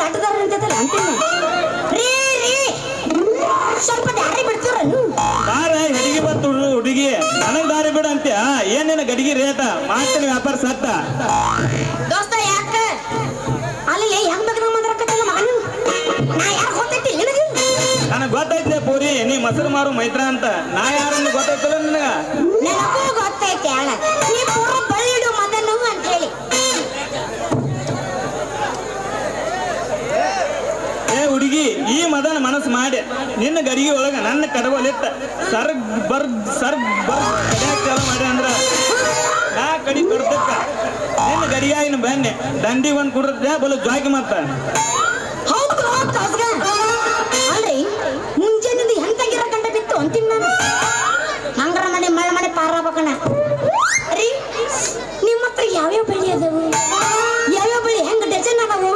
ದಾಟದಾರ ಅಂತದಲ್ಲ ಅಂತೀನಿ ರೀ ರೀ ಸ್ವಲ್ಪ ದಾರಿ ಬಿಡ್ತೀರನು ಬಾರ ಹೆಡಿಗೆ ಬತ್ತು ಹುಡುಗಿ ನನಗ್ ದಾರಿ ಬಿಡ ಅಂತ್ಯ ಏನೇನ ಗಡಿಗೆ ರೇಟ ಮಾಡ್ತೀನಿ ವ್ಯಾಪಾರ ಸತ್ತ ದೋಸ್ತ ಯಾಕ ಅಲ್ಲಿ ಹೆಂಗ್ ಬೇಕು ನಮ್ಮ ಮಾತಾಡಕತ್ತಿಲ್ಲ ಮಗನು ನಾ ಯಾರು ಗೊತ್ತೈತಿ ನಿನಗೆ ನನಗ್ ಗೊತ್ತೈತೆ ಪೂರಿ ನೀ ಮೊಸರು ಮಾರು ಮೈತ್ರ ಅಂತ ನಾ ಯಾರನ್ನು ಗೊತ್ತೈತಿಲ್ಲ ನಿನಗ ನನಗೂ ಗೊತ್ತೈತಿ ಅಣ್ಣ ನೀ ಪೂರ ಬಳ್ಳಿಡು ಮದನು ಅಂತ ಹೇಳಿ ಏ ಹುಡುಗಿ ಈ ಮದನ ಮನಸ್ಸು ಮಾಡಿ ನಿನ್ನ ಗಡಿಗೆ ಒಳಗ ನನ್ನ ಕಡವಲಿತ್ತ ಸರ್ಗ್ ಬರ್ಗ್ ಕಡಿಯಾಕ ಚಾಲು ಮಾಡಿ ಅಂದ್ರ ನಾ ಕಡಿ ಕೊಡ್ತಕ್ಕ ನಿನ್ನ ಗಡಿಯಾಗಿನ ಬನ್ನಿ ದಂಡಿ ಒಂದ್ ಕುಡ್ರದ್ದೆ ಬಲು ಜಾಗಿ ಮತ್ತ ಹೌದು ಅಲ್ರಿ ಮುಂಜಾನಿಂದ ಎಂತಾಗಿರ ಕಂಡ ಬಿತ್ತು ಅಂತೀನಿ ನಾನು ಹಂಗಾರ ಮನೆ ಮಳೆ ಮನೆ ಪಾರಾಬಕಣ ರೀ ನಿಮ್ಮ ಹತ್ರ ಯಾವ್ಯಾವ ಬೆಳಿ ಅದಾವು ಯಾವ್ಯಾವ ಬೆಳಿ ಹೆಂಗ ಡಜನ್ ಅದಾವು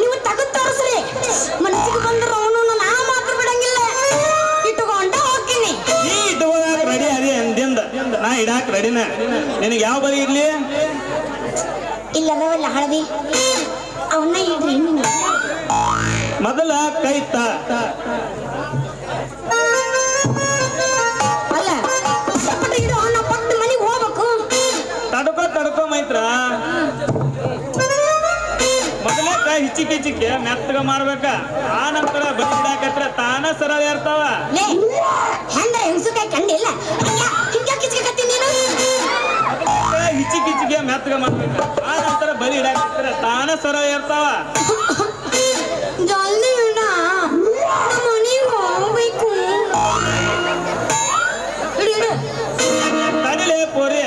ನೀವು ತಗದ್ ತೋರಿಸ್ರಿ ಮನಸ್ಸಿಗೆ ಬಂದ್ರ ಅವನು ನಾ ಮಾತ್ರ ಬಿಡಂಗಿಲ್ಲ ಇಟ್ಟುಕೊಂಡ ಹೋಗ್ತೀನಿ ನೀ ಇಟ್ಕೋದಾಕ ರೆಡಿ ಅದೇ ಅಂದಿಂದ ನಾ ಇಡಾಕ ರೆಡಿನ ನಿನಗೆ ಯಾವ ಬಳಿ ಇರ್ಲಿ ಇಲ್ಲದವಲ್ಲ ಹಳದಿ ಅವನ್ನ ಇಡ್ರಿ ನೀವು ಮೊದಲ ಕೈತ ಅಲ್ಲ ಸಪಟ ಇಡು ಅವನ್ನ ಪಟ್ಟು ಮನೆಗೆ ಹೋಗ್ಬೇಕು ತಡ್ಕೋ ಮೈತ್ರ ಮೊದಲೇ ಕೈ ಹಿಚ್ಚಿಕ್ಕೆ ಮೆತ್ತಗ ಮಾಡ್ಬೇಕ ಆ ನಂತರ ಬಲಿ ಹಿಡಾಕತ್ರ ತಾನ ಸರಳ ಇರ್ತಾವ ಲೇ ಹೆಂಗ ಹೆಂಗಸುಕಾಯಿ ಕಂಡಿಲ್ಲ ಹಿಂಗ ಕಿಚ್ಕತ್ತಿ ನೀನು ಹಿಚ್ಚಿಗೆ ಮೆತ್ತಗ ಮಾಡ್ಬೇಕ ಆ ನಂತರ ಬಲಿ ಹಿಡಾಕತ್ರ ತಾನ ಸರಳ ಇರ್ತಾವ ಜಲ್ದಿ ಇಡ ನಮ್ಮ ಮನೆಗೆ ಹೋಗ್ಬೇಕು ಇಡು ತಡಿಲೇ ಪೋರಿ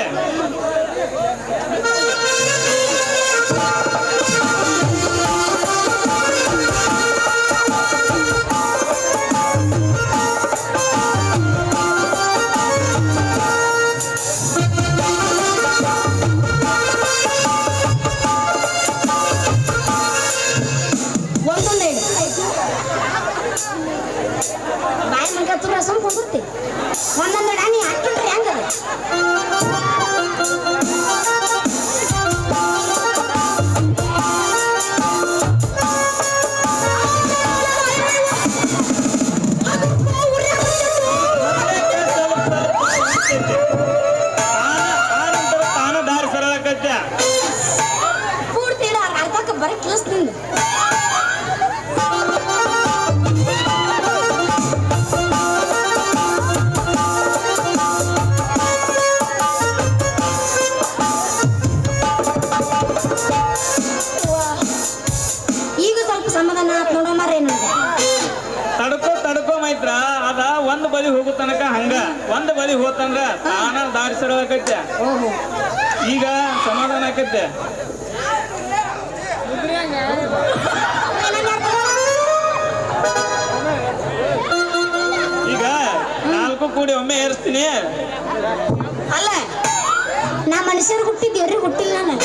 ಬಾಯಿ ಮಂಕ ತುರ ಸ್ವಲ್ಪ ಹೋಗುತ್ತೆ ಒಂದೊಂದು ಡಾನಿ ಹಾಕ್ಬಿಟ್ರೆ ಹೆಂಗದ ತಾನ ದಾರಿ ಸರಳಕತ್ತ ಪೂರ್ತಿ ಇಡ ಅರ್ಧಕ್ಕೆ ಬರೀ ಕೇಳಿಸ್ತಿಂದ ಸಮಾಧಾನ ನೋಡೋ ಮಾರೇ ತಡ್ಕೋ ಮೈತ್ರ ಅದ ಒಂದ್ ಬಲಿ ಹೋಗೋ ತನಕ ಹಂಗ ಒಂದ್ ಬಲಿ ಹೋತಂದ್ರ ತಾನ ದಾರಿ ಸರಳಕತ್ತೆ ಈಗ ಸಮಾಧಾನ ಆಕತ್ತೆ ಈಗ 4 ಕೂಡಿ ಒಮ್ಮೆ ಏರಿಸ್ತೀನಿ ಅಲ್ಲ ನಾ ಮನುಷ್ಯರು ಹುಟ್ಟಿದ್ದೇವ್ರಿ ಹುಟ್ಟಿಲ್ಲ ನಾನು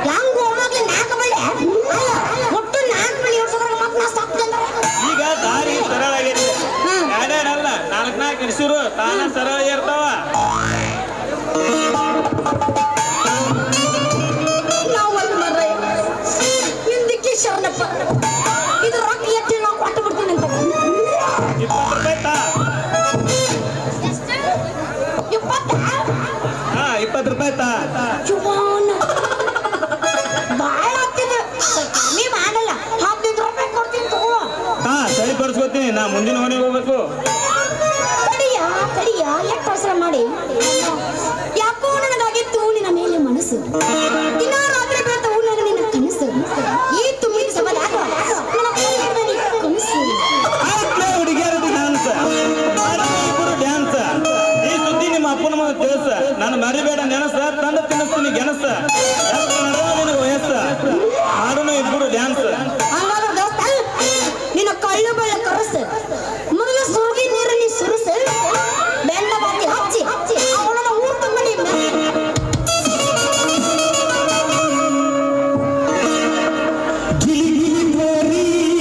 ಹೆಂಗ್ ಹೋಗ್ಲಿ 4 ಬಳ್ಳಿ ಹುಟ್ಟು 4 ಬಳ್ಳಿ ಹೊಡ್ಸೋದ್ರಾಗ ಮತ್ತೆ ನಾ ಸತ್ತ ಈಗ ದಾರಿ ಸರಳ ಆಗೈತಿ ಎರಡೆರಡಲ್ಲ 4 ಇಡಿಸಿರು ತಾನ ಸರಳ ಇರ್ತಾವ ನಾವು ಒಂದು ಮರ ಹಿಂದಕ್ಕೆ ಶರಣಪ್ಪ ಇದು ರೊಕ್ಕ ಎತ್ತಿ ನಾವು ಕೊಟ್ಟು ಬಿಡ್ತೀನಿ ಅಂತ 20 ರೂಪಾಯಿ ತಾ 20 ರೂಪಾಯಿ ತಾ ಚುಮಾನ ಬಾಳ ಆಗ್ತಿದೆ ಕಮ್ಮಿ ಮಾಡಲ್ಲ 15 ರೂಪಾಯಿ ಕೊಡ್ತೀನಿ ತಗೋ ಸರಿಪಡಿಸ್ಕೊತೀನಿ ನಾ ಮುಂದಿನ ಮನೆಗೆ ಹೋಗ್ಬೇಕು ಕಡಿಯ ಎಷ್ಟು ಅವಸರ ಮಾಡಿ ಯಾಕೋ ನನಗಾಗಿತ್ತು ನಿನ್ನ ಮೇಲೆ ಮನಸ್ಸು ದಿನ